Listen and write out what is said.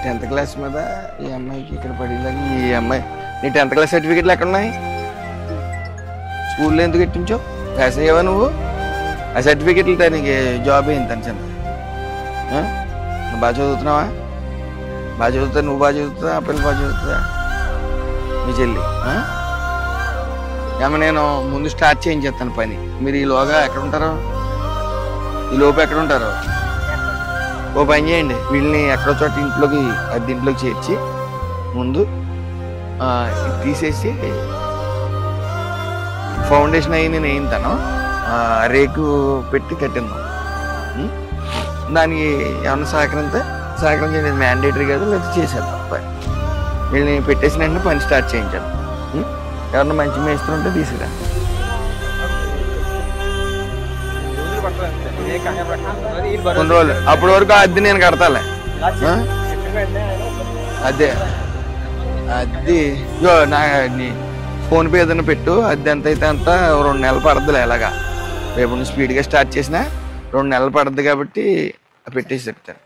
10th class మీద ఈ అమ్మాయికి ఇక్కడ పడేలాగా ఈ అమ్మాయి నీ 10th క్లాస్ సర్టిఫికెట్లు ఎక్కడ ఉన్నాయి? స్కూల్లో ఎందుకు ఎట్టించావు? పాస్ అయ్యావా నువ్వు? ఆ సర్టిఫికెట్లు నీకు జాబ్ అయింది తన చిన్న. నువ్వు బాగా చదువుతున్నావా? బాగా చదువుతా? నువ్వు బాగా చదువుతుందా? ఆ పిల్లలు బాగా చదువుతుందా? మీ చెల్లి ఏమో నేను ముందు స్టార్ట్ చేయించేస్తాను పని. మీరు ఈలోగా ఎక్కడ ఉంటారు? ఈ లోపు ఎక్కడ ఉంటారు? ఓ పని చేయండి, వీళ్ళని ఎక్కడో చోట ఇంట్లోకి ఇంట్లోకి చేర్చి ముందు తీసేసి ఫౌండేషన్ అయ్యి నేను వేయింతాను, రేకు పెట్టి కట్టిందాం. దానికి ఏమన్నా సహకరం చేయలేదు, మ్యాండేటరీ కాదు, లేదా చేసేద్దాం పని. వీళ్ళని పెట్టేసిన వెంటనే పని స్టార్ట్ చేయించాను. ఎవరన్నా మంచి మేస్త్రి ఉంటే తీసుకురా. కొన్ని రోజులు అప్పటి వరకు అద్దె నేను కడతాలే. అదే నా ఫోన్పే ఏదైనా పెట్టు, అద్దె ఎంత అయితే అంత 2 నెలలు పడద్దులే. ఎలాగా రేపు స్పీడ్గా స్టార్ట్ చేసినా 2 నెలలు పడద్దు కాబట్టి పెట్టేసి చెప్తాను.